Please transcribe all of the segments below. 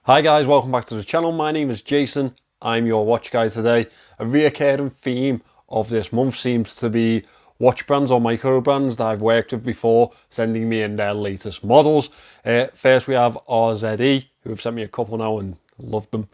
Hi guys, welcome back to the channel. My name is Jason. I'm your watch guy today. A recurring theme of this month seems to be watch brands or micro brands that I've worked with before sending me in their latest models. First we have RZE, who have sent me a couple now and loved them.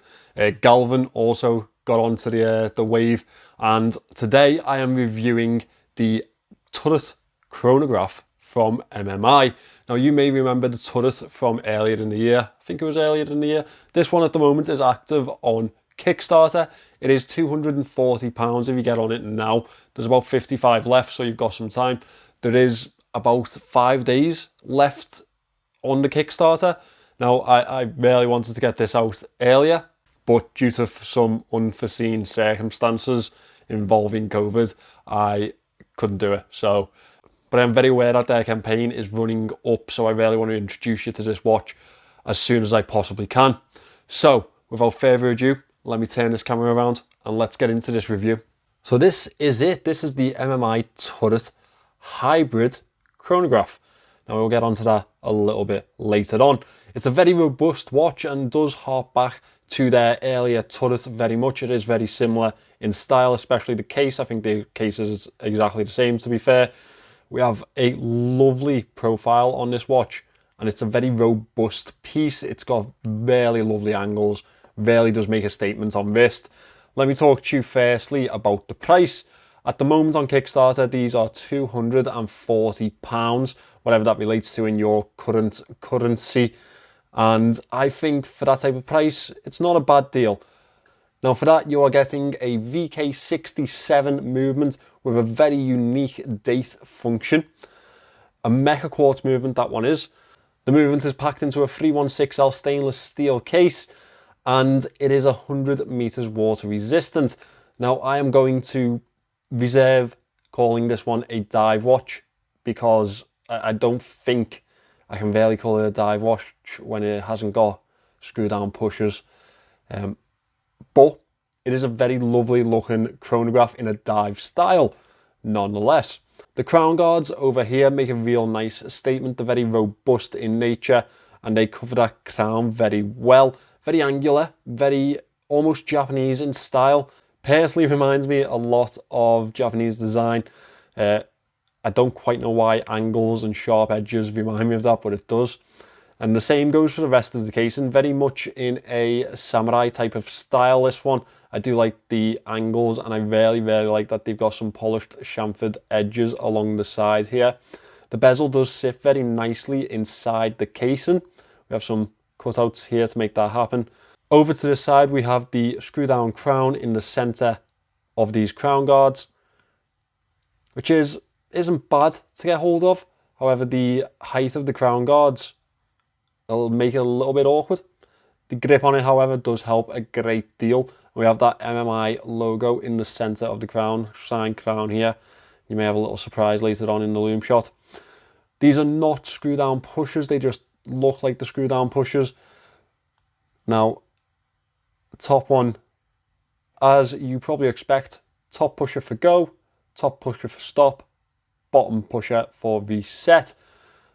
Galvin also got onto the wave, and today I am reviewing the turret chronograph from MMI. Now you may remember the turret from earlier in the year. I think it was earlier in the year. This one at the moment is active on Kickstarter. It is £240 if you get on it now. There's about 55 left, so you've got some time. There is about 5 days left on the Kickstarter. Now I really wanted to get this out earlier, but due to some unforeseen circumstances involving COVID, I couldn't do it. But I'm very aware that their campaign is running up, so I really want to introduce you to this watch as soon as I possibly can. So, without further ado, let me turn this camera around and let's get into this review. So this is it. This is the MMI Turret Hybrid Chronograph. Now we'll get onto that a little bit later on. It's a very robust watch and does hark back to their earlier turret very much. It is very similar in style, especially the case. I think the case is exactly the same, to be fair. We have a lovely profile on this watch, and it's a very robust piece. It's got really lovely angles, really does make a statement on wrist. Let me talk to you firstly about the price. At the moment on Kickstarter, these are £240, whatever that relates to in your current currency. And I think for that type of price, it's not a bad deal. Now for that, you are getting a VK67 movement with a very unique date function. A mecha quartz movement, that one is. The movement is packed into a 316L stainless steel case, and it is 100 meters water resistant. Now I am going to reserve calling this one a dive watch, because I don't think I can really call it a dive watch when it hasn't got screw down pushers. But it is a very lovely looking chronograph in a dive style, nonetheless. The crown guards over here make a real nice statement. They're very robust in nature and they cover that crown very well. Very angular, very almost Japanese in style. Personally reminds me a lot of Japanese design. I don't quite know why angles and sharp edges remind me of that, but it does. And the same goes for the rest of the casing, very much in a samurai type of style, this one. I do like the angles, and I really like that they've got some polished chamfered edges along the side here. The bezel does sit very nicely inside the casing. We have some cutouts here to make that happen. Over to the side, we have the screw down crown in the center of these crown guards, which isn't bad to get hold of. However, the height of the crown guards, it'll make it a little bit awkward. The grip on it, however, does help a great deal. We have that MMI logo in the center of the crown, signed crown here. You may have a little surprise later on in the Lume shot. These are not screw down pushers, they just look like the screw down pushers. Now, top one, as you probably expect, top pusher for go, top pusher for stop, bottom pusher for reset.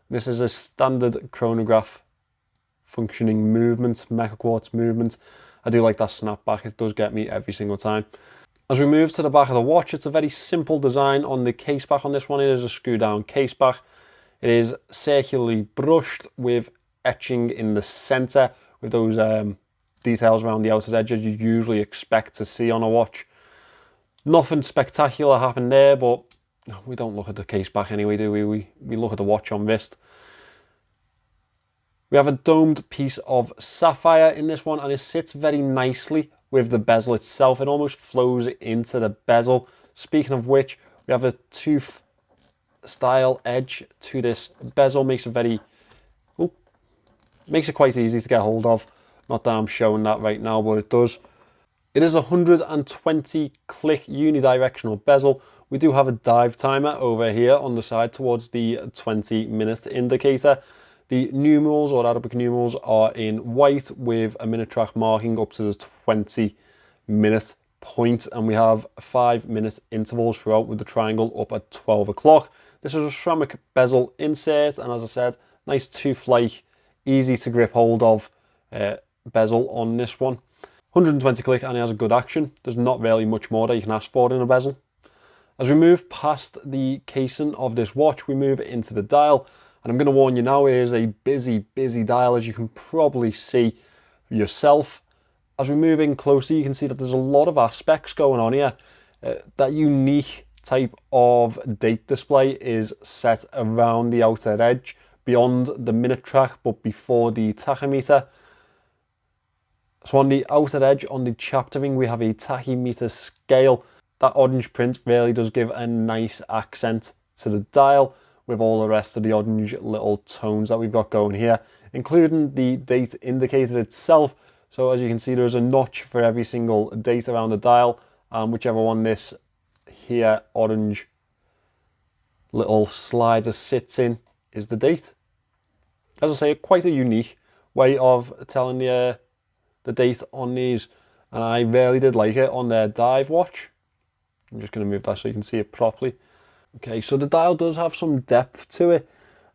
This is a standard chronograph functioning movement, mecha quartz movement. I do like that snapback, it does get me every single time. As we move to the back of the watch, it's a very simple design on the case back on this one. It is a screw down case back. It is circularly brushed with etching in the center with those details around the outer edges you usually expect to see on a watch. Nothing spectacular happened there, but we don't look at the case back anyway, do we? We look at the watch on wrist. We have a domed piece of sapphire in this one, and it sits very nicely with the bezel itself. It almost flows into the bezel. Speaking of which, we have a tooth style edge to this bezel. Makes it quite easy to get hold of. Not that I'm showing that right now, but it does. It is a 120 click unidirectional bezel. We do have a dive timer over here on the side towards the 20-minute indicator. The numerals or Arabic numerals are in white with a minute track marking up to the 20-minute point, and we have 5-minute intervals throughout with the triangle up at 12 o'clock. This is a ceramic bezel insert, and as I said, nice tooth-like, easy to grip hold of, bezel on this one. 120 click and it has a good action. There's not really much more that you can ask for in a bezel. As we move past the casing of this watch, we move into the dial. And I'm going to warn you now, it is a busy dial, as you can probably see yourself. As we move in closer, you can see that there's a lot of aspects going on here. That unique type of date display is set around the outer edge, beyond the minute track, but before the tachymeter. So on the outer edge, on the chapter ring, we have a tachymeter scale. That orange print really does give a nice accent to the dial, with all the rest of the orange little tones that we've got going here, including the date indicator itself. So as you can see, there's a notch for every single date around the dial, and whichever one this here orange little slider sits in is the date. As I say, quite a unique way of telling the date on these, and I really did like it on their dive watch. I'm just going to move that so you can see it properly. Okay, so the dial does have some depth to it.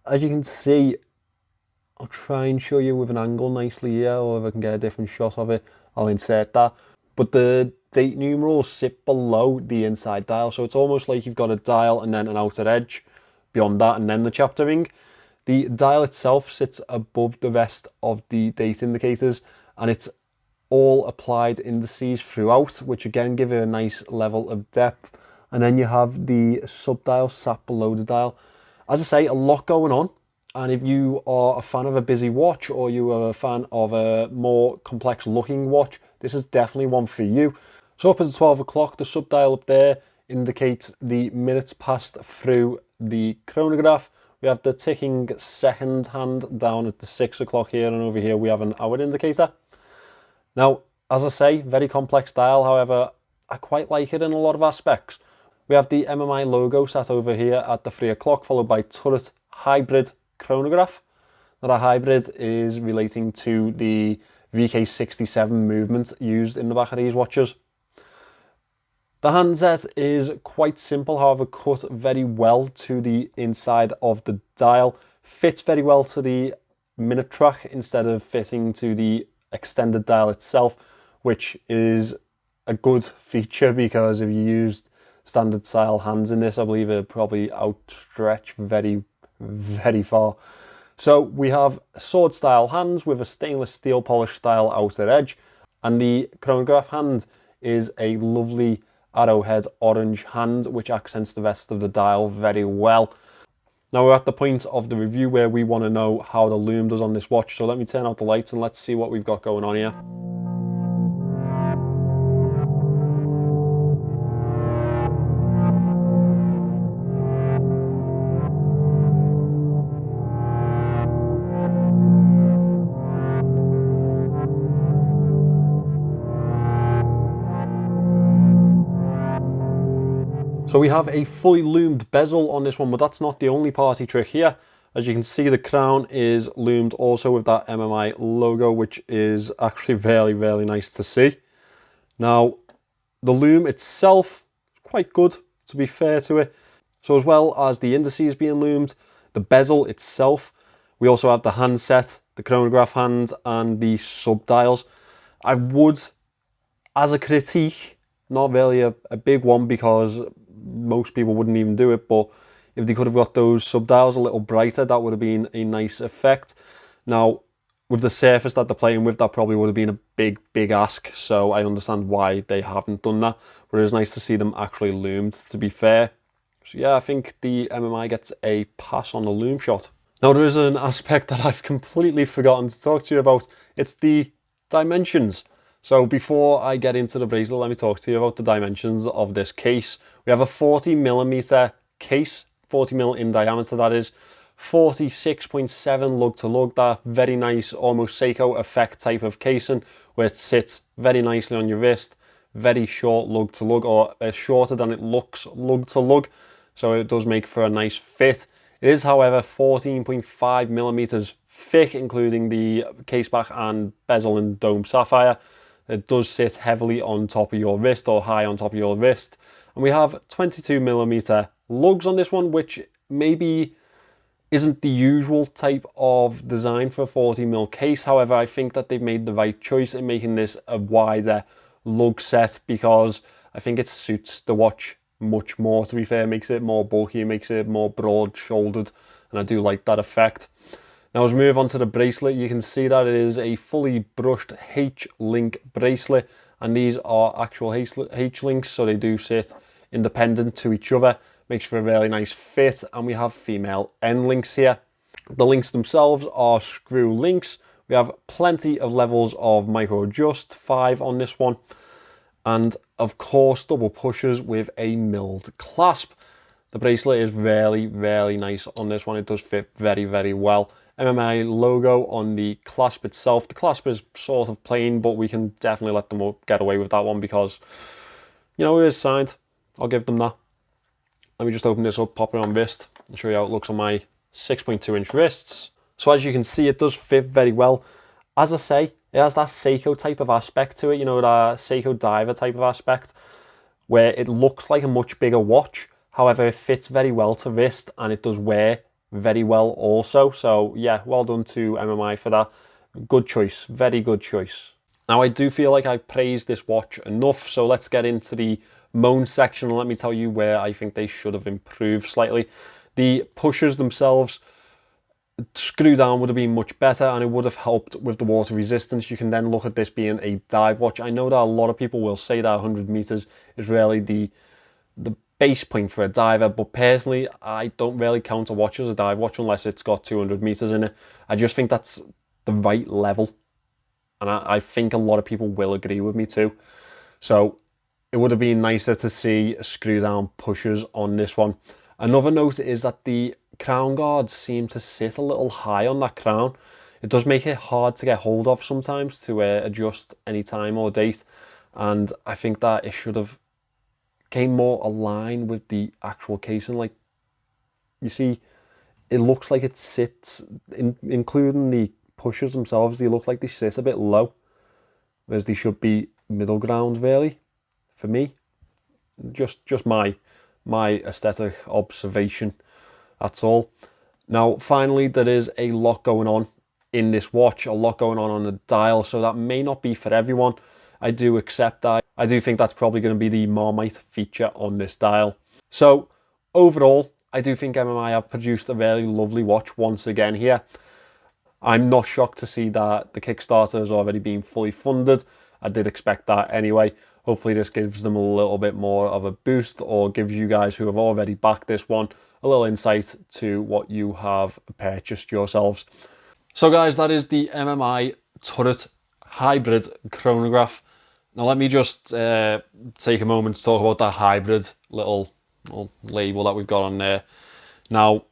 As you can see, I'll try and show you with an angle nicely here, or if I can get a different shot of it, I'll insert that. But the date numerals sit below the inside dial, so it's almost like you've got a dial and then an outer edge beyond that, and then the chapter ring. The dial itself sits above the rest of the date indicators, and it's all applied indices throughout, which again give it a nice level of depth. And then you have the sub-dial sat below the dial. As I say, a lot going on. And if you are a fan of a busy watch, or you are a fan of a more complex looking watch, this is definitely one for you. So up at 12 o'clock, the sub-dial up there indicates the minutes passed through the chronograph. We have the ticking second hand down at the 6 o'clock here, and over here we have an hour indicator. Now, as I say, very complex dial, however, I quite like it in a lot of aspects. We have the MMI logo sat over here at the 3 o'clock, followed by turret hybrid chronograph. Now, that hybrid is relating to the VK67 movement used in the back of these watches. The handset is quite simple, however, cut very well to the inside of the dial. Fits very well to the minute track instead of fitting to the extended dial itself, which is a good feature, because if you used standard style hands in this, I believe it probably outstretch very far. So we have sword style hands with a stainless steel polished style outer edge, and the chronograph hand is a lovely arrowhead orange hand, which accents the rest of the dial very well. Now we're at the point of the review where we want to know how the Lume does on this watch, so let me turn out the lights and let's see what we've got going on here. So we have a fully loomed bezel on this one, but that's not the only party trick here. As you can see, the crown is loomed also with that MMI logo, which is actually very nice to see. Now, the Lume itself is quite good, to be fair to it. So as well as the indices being loomed, the bezel itself, we also have the handset, the chronograph hand, and the sub-dials. I would, as a critique, not really a big one, because most people wouldn't even do it, but if they could have got those sub-dials a little brighter, that would have been a nice effect. Now, with the surface that they're playing with, that probably would have been a big ask, so I understand why they haven't done that, but it is nice to see them actually loomed, to be fair. So yeah, I think the MMI gets a pass on the Lume shot. Now, there is an aspect that I've completely forgotten to talk to you about. It's the dimensions. So before I get into the bracelet, let me talk to you about the dimensions of this case. We have a 40mm case, 40mm in diameter that is, 46.7 lug to lug, that very nice, almost Seiko effect type of casing, where it sits very nicely on your wrist, very short lug to lug, or shorter than it looks lug to lug, so it does make for a nice fit. It is, however, 14.5mm thick, including the case back and bezel and dome sapphire. It does sit heavily on top of your wrist, or high on top of your wrist. And we have 22mm lugs on this one, which maybe isn't the usual type of design for a 40mm case. However, I think that they've made the right choice in making this a wider lug set, because I think it suits the watch much more, to be fair. It makes it more bulky, it makes it more broad-shouldered, and I do like that effect. Now, as we move on to the bracelet, you can see that it is a fully brushed H-link bracelet, and these are actual H-links, so they do sit independent to each other. Makes for a really nice fit, and we have female end links here. The links themselves are screw links. We have plenty of levels of micro adjust, 5 on this one, and of course double pushers with a milled clasp. The bracelet is really, really nice on this one. It does fit very, very well. MMI logo on the clasp itself. The clasp is sort of plain, but we can definitely let them get away with that one because, you know, it is signed. I'll give them that. Let me just open this up, pop it on wrist, and show you how it looks on my 6.2 inch wrists. So as you can see, it does fit very well. As I say, it has that Seiko type of aspect to it, you know, that Seiko diver type of aspect, where it looks like a much bigger watch. However, it fits very well to wrist, and it does wear very well also. So yeah, well done to MMI for that. Good choice, very good choice. Now, I do feel like I've praised this watch enough, so let's get into the moan section and let me tell you where I think they should have improved slightly. The pushers themselves, screw down would have been much better, and it would have helped with the water resistance. You can then look at this being a dive watch. I know that a lot of people will say that 100 meters is really the base point for a diver, but personally I don't really count a watch as a dive watch unless it's got 200 meters in it. I just think that's the right level, and I think a lot of people will agree with me too. So it would have been nicer to see screw down pushers on this one. Another note is that the crown guards seem to sit a little high on that crown. It does make it hard to get hold of sometimes to adjust any time or date, and I think that it should have came more aligned with the actual casing. Like, you see, it looks like it sits, including the pushers themselves, they look like they sit a bit low, whereas they should be middle ground, really, for me. Just my aesthetic observation, that's all. Now, finally, there is a lot going on in this watch, a lot going on the dial, so that may not be for everyone. I do accept that. I do think that's probably going to be the Marmite feature on this dial. So overall, I do think MMI have produced a very lovely watch once again here. I'm not shocked to see that the Kickstarter has already been fully funded. I did expect that anyway. Hopefully this gives them a little bit more of a boost, or gives you guys who have already backed this one a little insight to what you have purchased yourselves. So guys, that is the MMI Turret Hybrid Chronograph. Now let me just take a moment to talk about that hybrid little label that we've got on there. Now,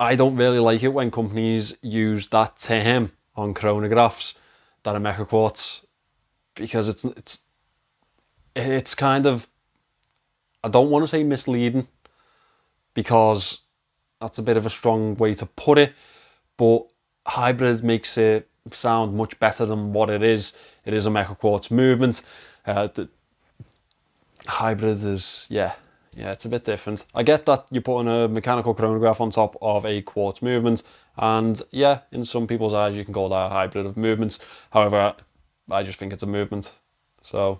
I don't really like it when companies use that term on chronographs that are mecha quartz, because it's kind of, I don't want to say misleading, because that's a bit of a strong way to put it, but hybrid makes it sound much better than what it is. It is a mecha quartz movement. The hybrid is, yeah, it's a bit different. I get that you're putting a mechanical chronograph on top of a quartz movement, and yeah, in some people's eyes you can call that a hybrid of movements. However, I just think it's a movement, so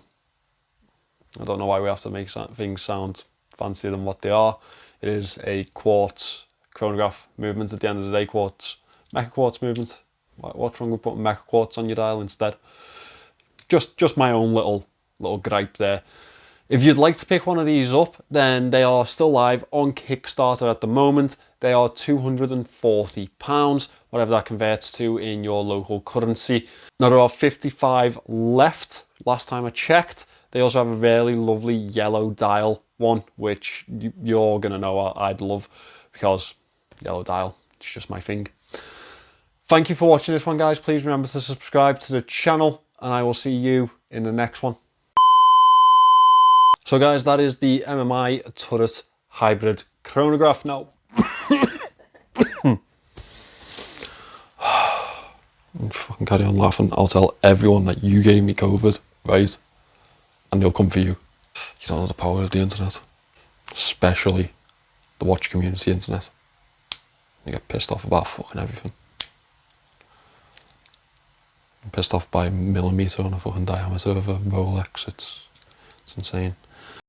I don't know why we have to make things sound fancier than what they are. It is a quartz chronograph movement at the end of the day. Quartz, mecha quartz movement. What's wrong with putting mecha quartz on your dial instead? Just my own little gripe there. If you'd like to pick one of these up, then they are still live on Kickstarter at the moment. They are £240, whatever that converts to in your local currency. Now, there are 55 left, last time I checked. They also have a really lovely yellow dial one, which you're going to know I'd love, because yellow dial, it's just my thing. Thank you for watching this one, guys. Please remember to subscribe to the channel, and I will see you in the next one. So guys, that is the MMI Turret Hybrid Chronograph. Now, fucking carry on laughing. I'll tell everyone that you gave me COVID, right? And they'll come for you. You don't know the power of the internet, especially the watch community internet. I get pissed off about fucking everything. I'm pissed off by millimetre on a fucking diameter of a Rolex. It's insane.